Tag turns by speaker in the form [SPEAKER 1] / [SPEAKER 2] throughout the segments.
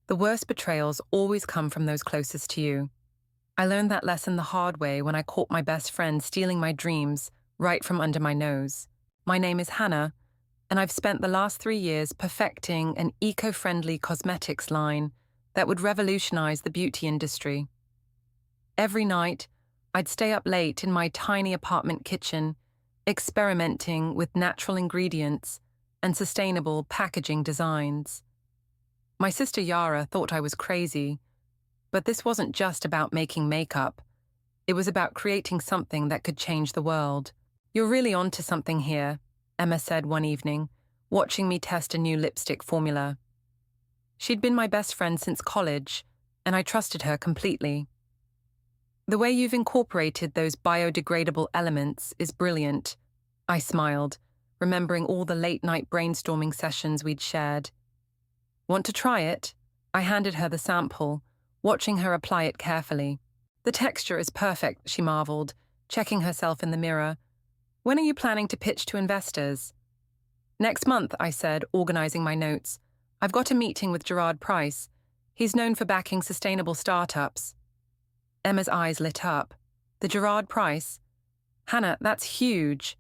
[SPEAKER 1] The worst betrayals always come from those closest to you. I learned that lesson the hard way when I caught my best friend stealing my dreams right from under my nose. My name is Hannah, and I've spent the last 3 years perfecting an eco-friendly cosmetics line that would revolutionize the beauty industry. Every night, I'd stay up late in my tiny apartment kitchen, experimenting with natural ingredients and sustainable packaging designs. My sister Yara thought I was crazy, but this wasn't just about making makeup. It was about creating something that could change the world. "You're really onto something here," Emma said one evening, watching me test a new lipstick formula. She'd been my best friend since college, and I trusted her completely. "The way you've incorporated those biodegradable elements is brilliant," I smiled, remembering all the late-night brainstorming sessions we'd shared. "Want to try it?" I handed her the sample, watching her apply it carefully. "The texture is perfect," she marveled, checking herself in the mirror. "When are you planning to pitch to investors?" "Next month," I said, organizing my notes. "I've got a meeting with Gerard Price. He's known for backing sustainable startups." Emma's eyes lit up. "The Gerard Price? Hannah, that's huge."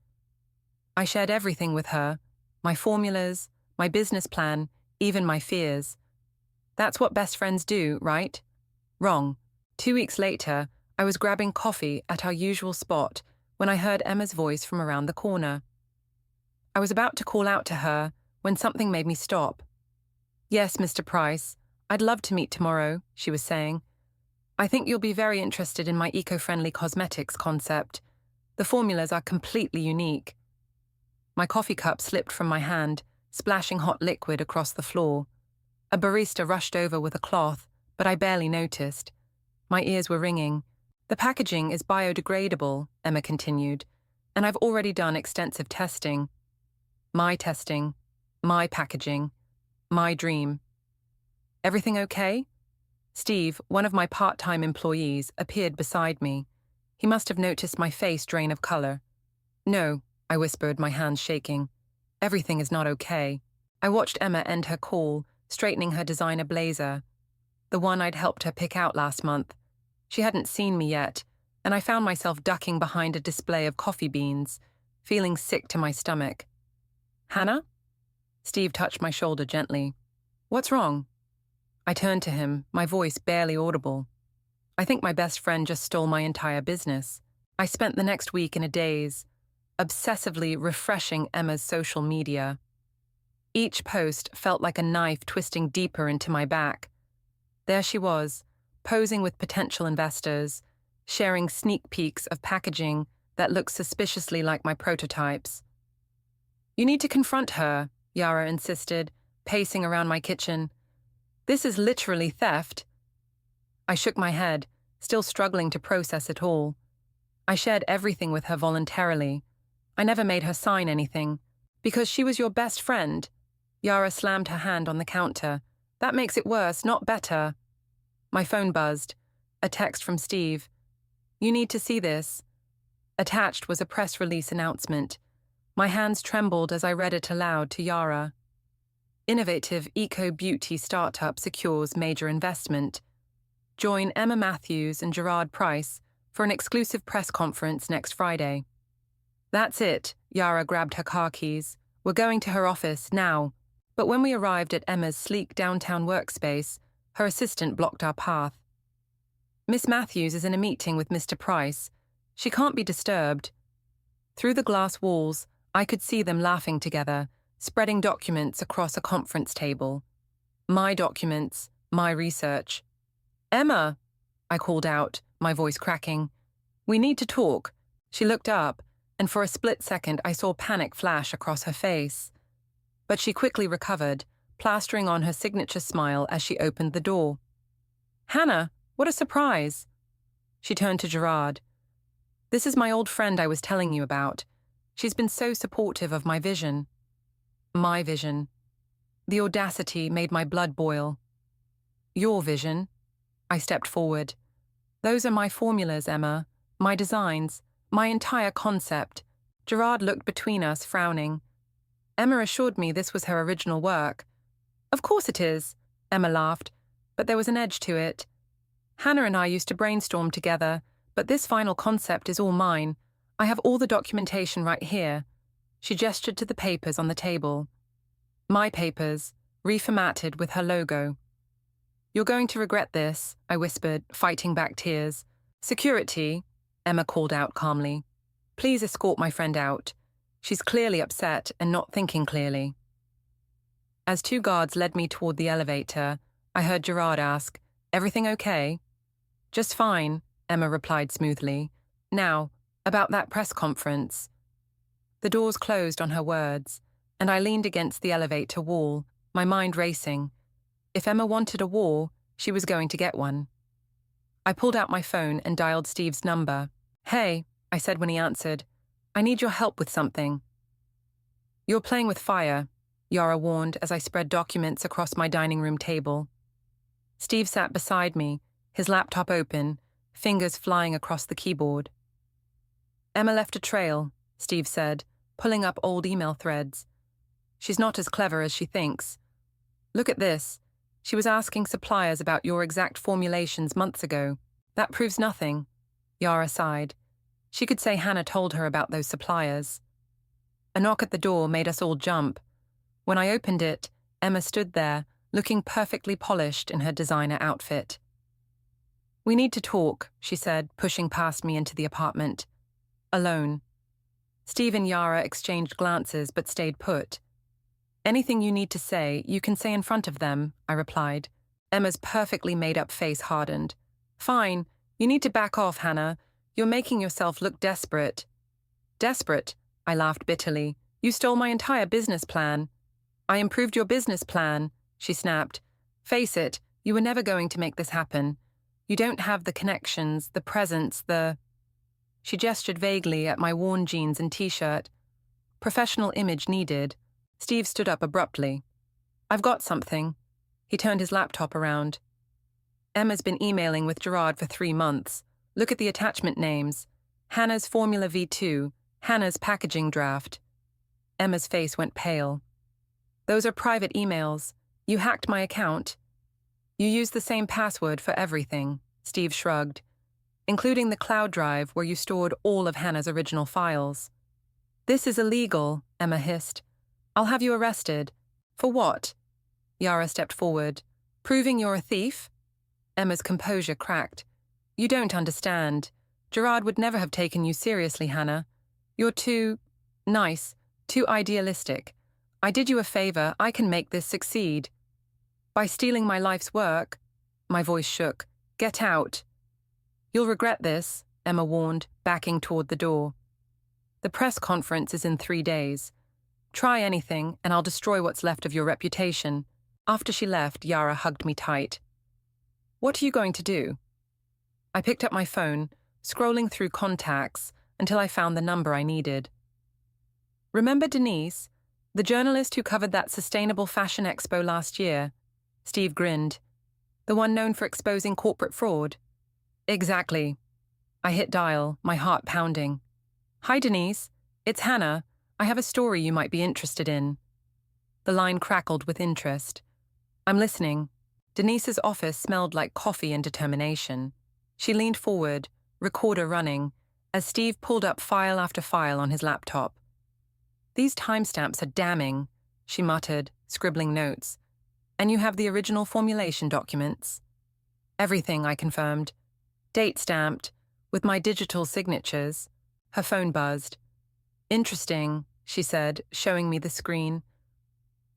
[SPEAKER 1] I shared everything with her, my formulas, my business plan, even my fears. That's what best friends do, right? Wrong. 2 weeks later, I was grabbing coffee at our usual spot when I heard Emma's voice from around the corner. I was about to call out to her when something made me stop. "Yes, Mr. Price, I'd love to meet tomorrow," she was saying. "I think you'll be very interested in my eco-friendly cosmetics concept. The formulas are completely unique." My coffee cup slipped from my hand, splashing hot liquid across the floor. A barista rushed over with a cloth, but I barely noticed. My ears were ringing. "The packaging is biodegradable," Emma continued, "and I've already done extensive testing. My testing, my packaging, my dream." "Everything okay?" Steve, one of my part-time employees, appeared beside me. He must have noticed my face drain of color. "No," I whispered, my hands shaking. "Everything is not okay." I watched Emma end her call, straightening her designer blazer, the one I'd helped her pick out last month. She hadn't seen me yet, and I found myself ducking behind a display of coffee beans, feeling sick to my stomach. "Hannah?" Steve touched my shoulder gently. "What's wrong?" I turned to him, my voice barely audible. "I think my best friend just stole my entire business." I spent the next week in a daze, obsessively refreshing Emma's social media. Each post felt like a knife twisting deeper into my back. There she was, posing with potential investors, sharing sneak peeks of packaging that looked suspiciously like my prototypes. "You need to confront her," Yara insisted, pacing around my kitchen. "This is literally theft." I shook my head, still struggling to process it all. I shared everything with her voluntarily. I never made her sign anything. "Because she was your best friend." Yara slammed her hand on the counter. "That makes it worse, not better." My phone buzzed. A text from Steve. "You need to see this." Attached was a press release announcement. My hands trembled as I read it aloud to Yara. "Innovative eco-beauty startup secures major investment. Join Emma Matthews and Gerard Price for an exclusive press conference next Friday." "That's it," Yara grabbed her car keys. "We're going to her office, now." But when we arrived at Emma's sleek downtown workspace, her assistant blocked our path. "Miss Matthews is in a meeting with Mr. Price. She can't be disturbed." Through the glass walls, I could see them laughing together, spreading documents across a conference table. My documents, my research. "Emma," I called out, my voice cracking. "We need to talk." She looked up, and for a split second I saw panic flash across her face. But she quickly recovered, plastering on her signature smile as she opened the door. "Hannah, what a surprise." She turned to Gerard. "This is my old friend I was telling you about. She's been so supportive of my vision." My vision. The audacity made my blood boil. "Your vision?" I stepped forward. "Those are my formulas, Emma, my designs, my entire concept." Gerard looked between us, frowning. Emma assured me this was her original work. "Of course it is," Emma laughed. but there was an edge to it. Hannah and I used to brainstorm together, but this final concept is all mine. I have all the documentation right here. She gestured to the papers on the table. My papers, reformatted with her logo. You're going to regret this, I whispered, fighting back tears. Security, Emma called out calmly. Please escort my friend out. She's clearly upset and not thinking clearly. As two guards led me toward the elevator, I heard Gerard ask, Everything okay? Just fine, Emma replied smoothly. Now, about that press conference. The doors closed on her words, and I leaned against the elevator wall, my mind racing. If Emma wanted a war, she was going to get one. I pulled out my phone and dialed Steve's number. Hey, I said when he answered, I need your help with something. You're playing with fire, Yara warned as I spread documents across my dining room table. Steve sat beside me, his laptop open, fingers flying across the keyboard. Emma left a trail, Steve said, pulling up old email threads. She's not as clever as she thinks. Look at this. She was asking suppliers about your exact formulations months ago. That proves nothing, Yara sighed. She could say Hannah told her about those suppliers. A knock at the door made us all jump. When I opened it, Emma stood there, looking perfectly polished in her designer outfit. We need to talk, she said, pushing past me into the apartment. Alone. Steve and Yara exchanged glances but stayed put. Anything you need to say, you can say in front of them, I replied. Emma's perfectly made-up face hardened. Fine, you need to back off, Hannah. You're making yourself look desperate. Desperate? I laughed bitterly. You stole my entire business plan. I improved your business plan, she snapped. Face it, you were never going to make this happen. You don't have the connections, the presence, She gestured vaguely at my worn jeans and t-shirt. Professional image needed. Steve stood up abruptly. I've got something. He turned his laptop around. Emma's been emailing with Gerard for 3 months. Look at the attachment names. Hannah's Formula V2, Hannah's packaging draft. Emma's face went pale. Those are private emails. You hacked my account. You used the same password for everything, Steve shrugged, including the cloud drive where you stored all of Hannah's original files. This is illegal, Emma hissed. I'll have you arrested. For what? Yara stepped forward. Proving you're a thief? Emma's composure cracked. You don't understand. Gerard would never have taken you seriously, Hannah. You're too nice, too idealistic. I did you a favor, I can make this succeed. By stealing my life's work, my voice shook. Get out. You'll regret this, Emma warned, backing toward the door. The press conference is in 3 days. Try anything, and I'll destroy what's left of your reputation. After she left, Yara hugged me tight. What are you going to do? I picked up my phone, scrolling through contacts until I found the number I needed. Remember Denise, the journalist who covered that sustainable fashion expo last year? Steve grinned. The one known for exposing corporate fraud? Exactly. I hit dial, my heart pounding. Hi, Denise. It's Hannah. I have a story you might be interested in. The line crackled with interest. I'm listening. Denise's office smelled like coffee and determination. She leaned forward, recorder running, as Steve pulled up file after file on his laptop. These timestamps are damning, she muttered, scribbling notes. And you have the original formulation documents? Everything, I confirmed. Date stamped, with my digital signatures. Her phone buzzed. Interesting, she said, showing me the screen.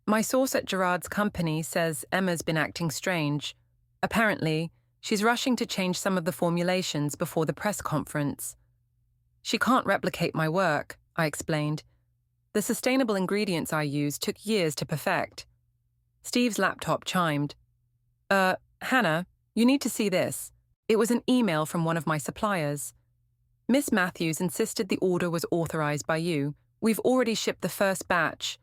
[SPEAKER 1] My source at Gerard's company says Emma's been acting strange. Apparently, she's rushing to change some of the formulations before the press conference. She can't replicate my work, I explained. The sustainable ingredients I used took years to perfect. Steve's laptop chimed. Hannah, you need to see this. It was an email from one of my suppliers. Miss Matthews insisted the order was authorized by you. We've already shipped the first batch.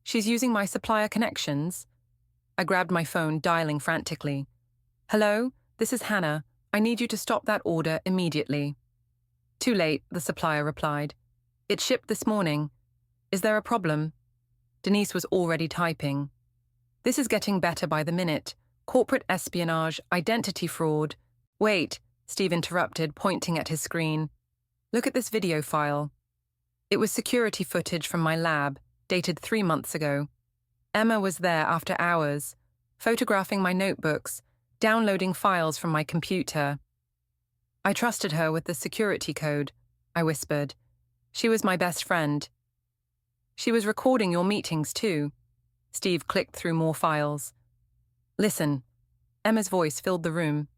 [SPEAKER 1] She's using my supplier connections. I grabbed my phone, dialing frantically. Hello, this is Hannah. I need you to stop that order immediately. Too late, the supplier replied. It shipped this morning. Is there a problem? Denise was already typing. This is getting better by the minute. corporate espionage, identity fraud. Wait, Steve interrupted, pointing at his screen. Look at this video file. It was security footage from my lab, dated 3 months ago. Emma was there after hours, photographing my notebooks, downloading files from my computer. I trusted her with the security code, I whispered. She was my best friend. She was recording your meetings too. Steve clicked through more files. Listen. Emma's voice filled the room.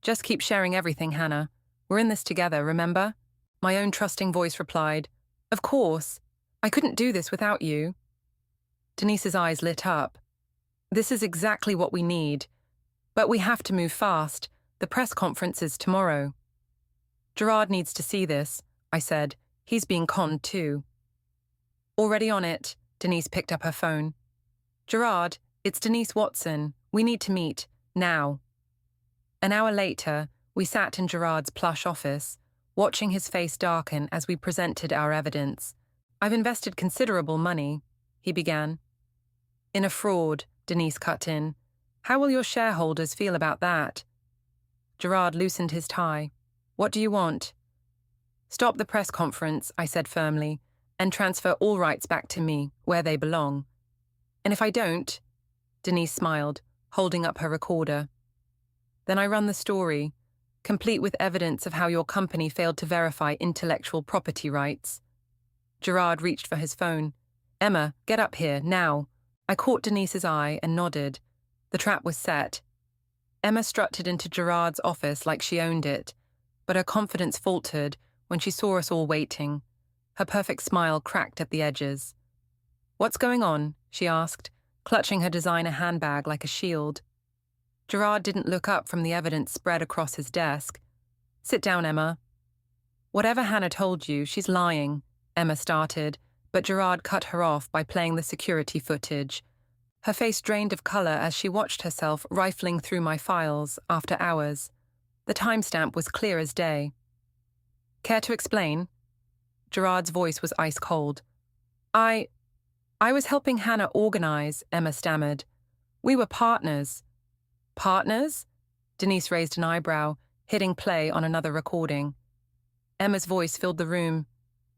[SPEAKER 1] Just keep sharing everything, Hannah. We're in this together, remember? My own trusting voice replied. Of course. I couldn't do this without you. Denise's eyes lit up. This is exactly what we need. But we have to move fast. The press conference is tomorrow. Gerard needs to see this, I said. He's being conned too. Already on it, Denise picked up her phone. Gerard, it's Denise Watson. We need to meet, now. An hour later, we sat in Gerard's plush office, watching his face darken as we presented our evidence. I've invested considerable money, he began. In a fraud, Denise cut in. How will your shareholders feel about that? Gerard loosened his tie. What do you want? Stop the press conference, I said firmly, and transfer all rights back to me, where they belong. And if I don't? Denise smiled, holding up her recorder. Then I run the story, complete with evidence of how your company failed to verify intellectual property rights. Gerard reached for his phone. Emma, get up here, now. I caught Denise's eye and nodded. The trap was set. Emma strutted into Gerard's office like she owned it, but her confidence faltered when she saw us all waiting. Her perfect smile cracked at the edges. What's going on? She asked, clutching her designer handbag like a shield. Gerard didn't look up from the evidence spread across his desk. Sit down, Emma. Whatever Hannah told you, she's lying, Emma started, but Gerard cut her off by playing the security footage. Her face drained of color as she watched herself rifling through my files after hours. The timestamp was clear as day. Care to explain? Gerard's voice was ice cold. I was helping Hannah organize, Emma stammered. We were partners. Partners? Denise raised an eyebrow, hitting play on another recording. Emma's voice filled the room.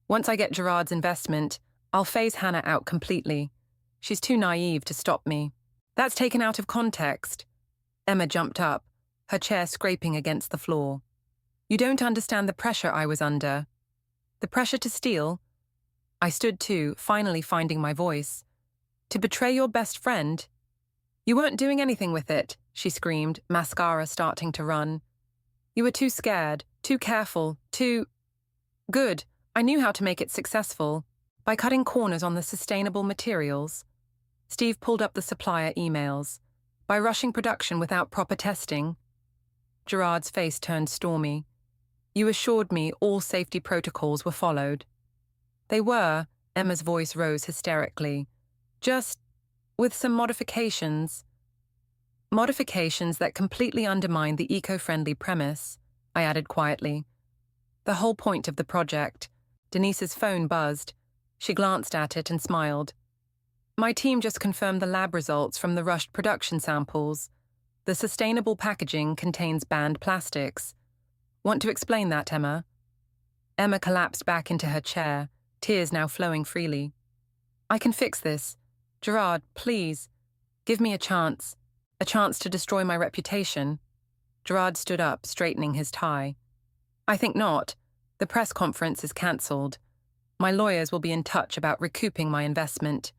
[SPEAKER 1] Once I get Gerard's investment, I'll phase Hannah out completely. She's too naive to stop me. That's taken out of context. Emma jumped up, her chair scraping against the floor. You don't understand the pressure I was under. The pressure to steal? I stood too, finally finding my voice. To betray your best friend? You weren't doing anything with it, she screamed, mascara starting to run. You were too scared, too careful, too... Good. I knew how to make it successful. By cutting corners on the sustainable materials. Steve pulled up the supplier emails. By rushing production without proper testing. Gerard's face turned stormy. You assured me all safety protocols were followed. They were, Emma's voice rose hysterically. Just with some modifications. Modifications that completely undermine the eco-friendly premise, I added quietly. The whole point of the project. Denise's phone buzzed. She glanced at it and smiled. My team just confirmed the lab results from the rushed production samples. The sustainable packaging contains banned plastics. Want to explain that, Emma? Emma collapsed back into her chair, tears now flowing freely. I can fix this. Gerard, please. Give me a chance to destroy my reputation. Gerard stood up, straightening his tie. I think not. The press conference is cancelled. My lawyers will be in touch about recouping my investment.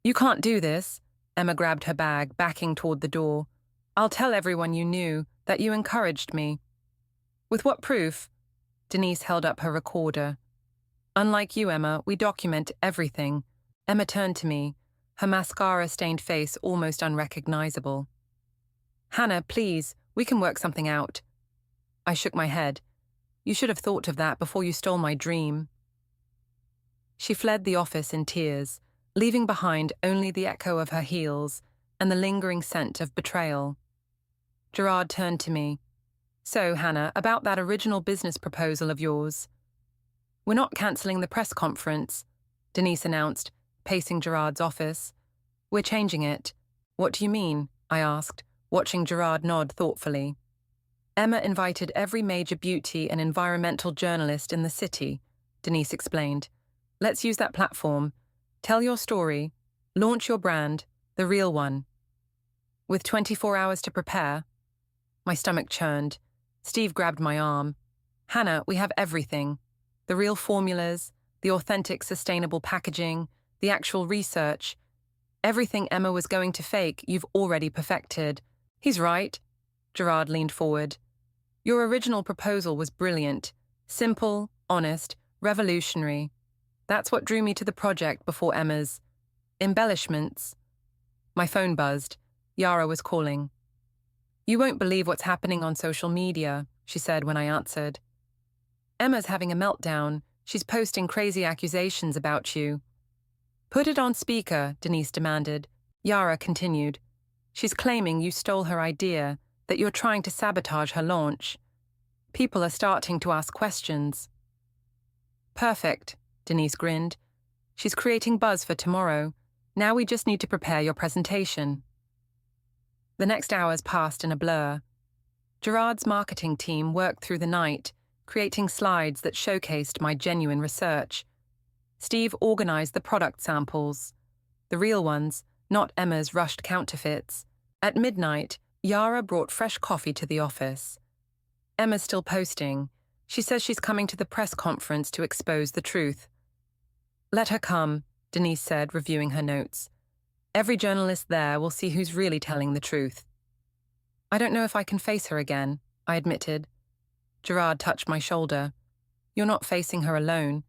[SPEAKER 1] You can't do this. Emma grabbed her bag, backing toward the door. I'll tell everyone you knew, that you encouraged me. With what proof? Denise held up her recorder. Unlike you, Emma, we document everything. Emma turned to me, her mascara-stained face almost unrecognizable. Hannah, please, we can work something out. I shook my head. You should have thought of that before you stole my dream. She fled the office in tears, leaving behind only the echo of her heels and the lingering scent of betrayal. Gerard turned to me. So, Hannah, about that original business proposal of yours. We're not cancelling the press conference, Denise announced, pacing Gerard's office. We're changing it. What do you mean? I asked, watching Gerard nod thoughtfully. Emma invited every major beauty and environmental journalist in the city, Denise explained. Let's use that platform. Tell your story. Launch your brand, the real one. With 24 hours to prepare, my stomach churned. Steve grabbed my arm. Hannah, we have everything. The real formulas, the authentic sustainable packaging, the actual research. Everything Emma was going to fake, you've already perfected. He's right. Gerard leaned forward. Your original proposal was brilliant. Simple, honest, revolutionary. That's what drew me to the project before Emma's embellishments. My phone buzzed. Yara was calling. You won't believe what's happening on social media, she said when I answered. Emma's having a meltdown. She's posting crazy accusations about you. Put it on speaker, Denise demanded. Yara continued. She's claiming you stole her idea, that you're trying to sabotage her launch. People are starting to ask questions. Perfect, Denise grinned. She's creating buzz for tomorrow. Now we just need to prepare your presentation. The next hours passed in a blur. Gerard's marketing team worked through the night, creating slides that showcased my genuine research. Steve organized the product samples, the real ones, not Emma's rushed counterfeits. At midnight, Yara brought fresh coffee to the office. Emma's still posting. She says she's coming to the press conference to expose the truth. Let her come, Denise said, reviewing her notes. Every journalist there will see who's really telling the truth. I don't know if I can face her again, I admitted. Gerard touched my shoulder. You're not facing her alone.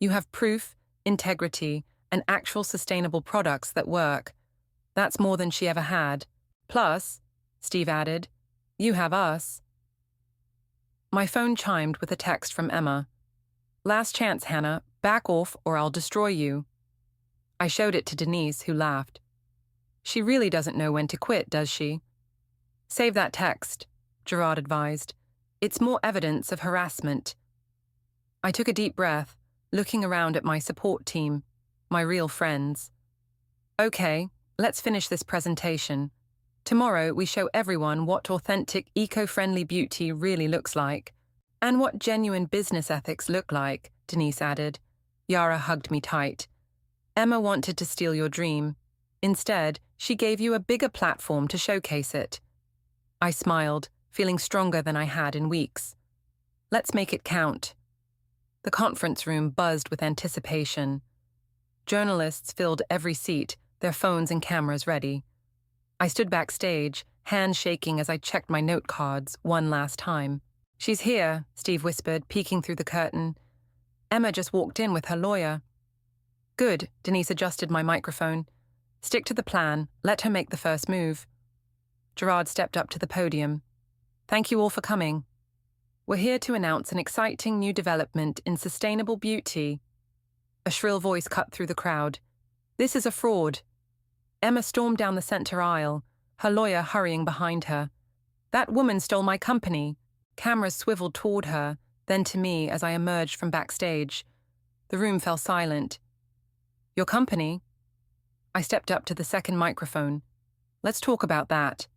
[SPEAKER 1] You have proof, integrity, and actual sustainable products that work. That's more than she ever had. Plus, Steve added, you have us. My phone chimed with a text from Emma. Last chance, Hannah. Back off or I'll destroy you. I showed it to Denise, who laughed. She really doesn't know when to quit, does she? Save that text, Gerard advised. It's more evidence of harassment. I took a deep breath, looking around at my support team, my real friends. Okay, let's finish this presentation. Tomorrow we show everyone what authentic, eco-friendly beauty really looks like, and what genuine business ethics look like, Denise added. Yara hugged me tight. Emma wanted to steal your dream. Instead, she gave you a bigger platform to showcase it. I smiled, feeling stronger than I had in weeks. Let's make it count. The conference room buzzed with anticipation. Journalists filled every seat, their phones and cameras ready. I stood backstage, hands shaking as I checked my note cards one last time. She's here, Steve whispered, peeking through the curtain. Emma just walked in with her lawyer. Good, Denise adjusted my microphone. Stick to the plan, let her make the first move. Gerard stepped up to the podium. Thank you all for coming. We're here to announce an exciting new development in sustainable beauty. A shrill voice cut through the crowd. This is a fraud. Emma stormed down the center aisle, her lawyer hurrying behind her. That woman stole my company. Cameras swiveled toward her, then to me as I emerged from backstage. The room fell silent. Your company? I stepped up to the second microphone. Let's talk about that.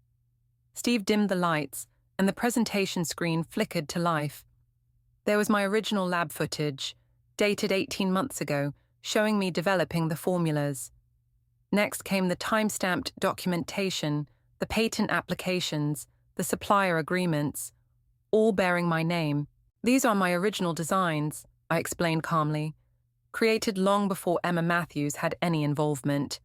[SPEAKER 1] Steve dimmed the lights, and the presentation screen flickered to life. There was my original lab footage, dated 18 months ago, showing me developing the formulas. Next came the time-stamped documentation, the patent applications, the supplier agreements, all bearing my name. These are my original designs, I explained calmly, created long before Emma Matthews had any involvement.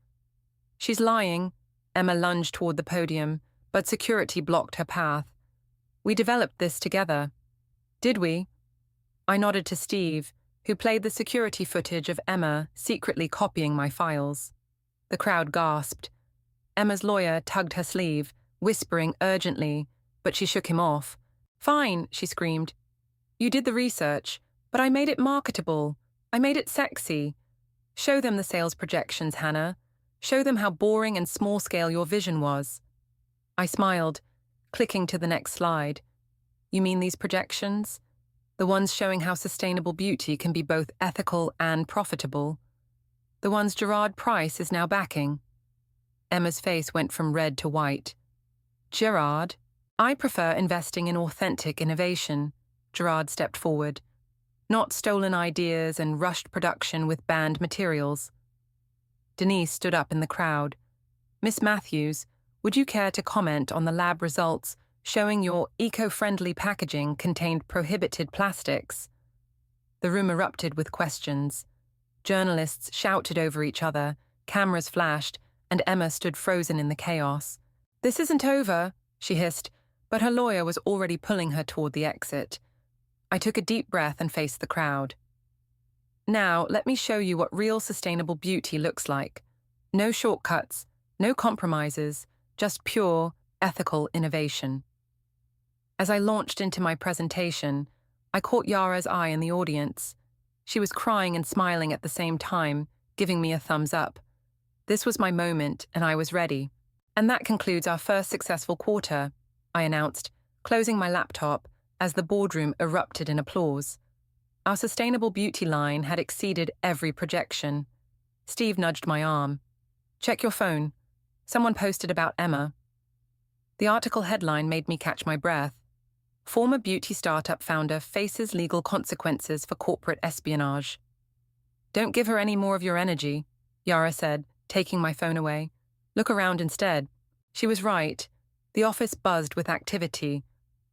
[SPEAKER 1] She's lying. Emma lunged toward the podium, but security blocked her path. We developed this together. Did we? I nodded to Steve, who played the security footage of Emma secretly copying my files. The crowd gasped. Emma's lawyer tugged her sleeve, whispering urgently, but she shook him off. Fine, she screamed. You did the research, but I made it marketable. I made it sexy. Show them the sales projections, Hannah. Show them how boring and small-scale your vision was. I smiled, clicking to the next slide. You mean these projections? The ones showing how sustainable beauty can be both ethical and profitable? The ones Gerard Price is now backing? Emma's face went from red to white. Gerard, I prefer investing in authentic innovation. Gerard stepped forward. Not stolen ideas and rushed production with banned materials. Denise stood up in the crowd. Miss Matthews, would you care to comment on the lab results showing your eco-friendly packaging contained prohibited plastics? The room erupted with questions. Journalists shouted over each other, cameras flashed, and Emma stood frozen in the chaos. "This isn't over," she hissed, but her lawyer was already pulling her toward the exit. I took a deep breath and faced the crowd. "Now, let me show you what real sustainable beauty looks like. No shortcuts, no compromises, just pure, ethical innovation." As I launched into my presentation, I caught Yara's eye in the audience. She was crying and smiling at the same time, giving me a thumbs up. This was my moment, and I was ready. "And that concludes our first successful quarter," I announced, closing my laptop as the boardroom erupted in applause. Our sustainable beauty line had exceeded every projection. Steve nudged my arm. "Check your phone. Someone posted about Emma." The article headline made me catch my breath. Former beauty startup founder faces legal consequences for corporate espionage. "Don't give her any more of your energy," Yara said, taking my phone away. "Look around instead." She was right. The office buzzed with activity.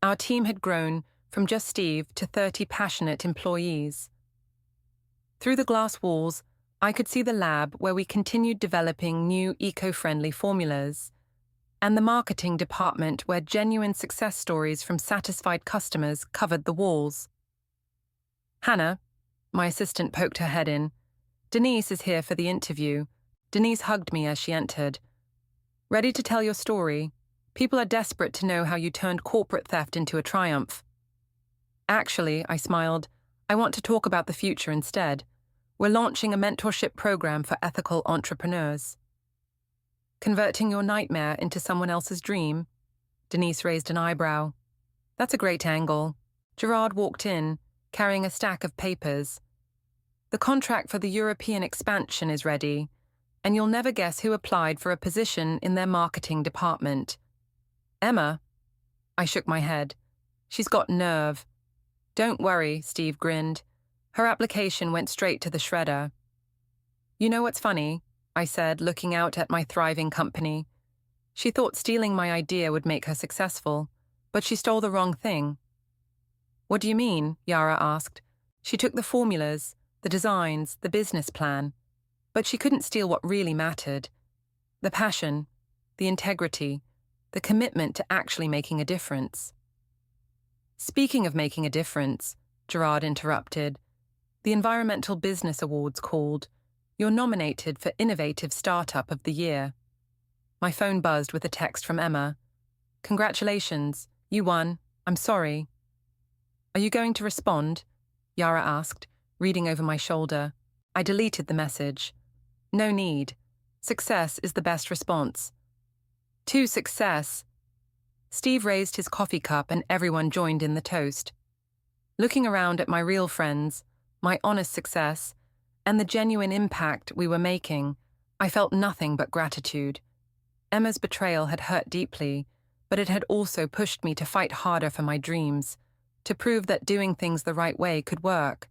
[SPEAKER 1] Our team had grown from just Steve to 30 passionate employees. Through the glass walls, I could see the lab where we continued developing new eco-friendly formulas, and the marketing department where genuine success stories from satisfied customers covered the walls. "Hannah," my assistant poked her head in. "Denise is here for the interview." Denise hugged me as she entered. "Ready to tell your story? People are desperate to know how you turned corporate theft into a triumph." "Actually," I smiled, "I want to talk about the future instead. We're launching a mentorship program for ethical entrepreneurs." "Converting your nightmare into someone else's dream?" Denise raised an eyebrow. "That's a great angle." Gerard walked in, carrying a stack of papers. "The contract for the European expansion is ready, and you'll never guess who applied for a position in their marketing department." "Emma?" I shook my head. "She's got nerve." "Don't worry," Steve grinned. "Her application went straight to the shredder." "You know what's funny?" I said, looking out at my thriving company. "She thought stealing my idea would make her successful, but she stole the wrong thing." "What do you mean?" Yara asked. "She took the formulas, the designs, the business plan, but she couldn't steal what really mattered. The passion, the integrity, the commitment to actually making a difference." "Speaking of making a difference," Gerard interrupted, "the Environmental Business Awards called. You're nominated for Innovative Startup of the Year." My phone buzzed with a text from Emma. "Congratulations, you won. I'm sorry." "Are you going to respond?" Yara asked, reading over my shoulder. I deleted the message. "No need. Success is the best response." "To success." Steve raised his coffee cup and everyone joined in the toast. Looking around at my real friends, my honest success, and the genuine impact we were making, I felt nothing but gratitude. Emma's betrayal had hurt deeply, but it had also pushed me to fight harder for my dreams, to prove that doing things the right way could work.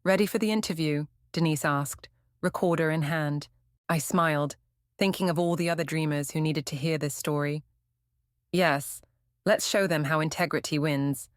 [SPEAKER 1] "Ready for the interview?" Denise asked, recorder in hand. I smiled, thinking of all the other dreamers who needed to hear this story. "Yes, let's show them how integrity wins."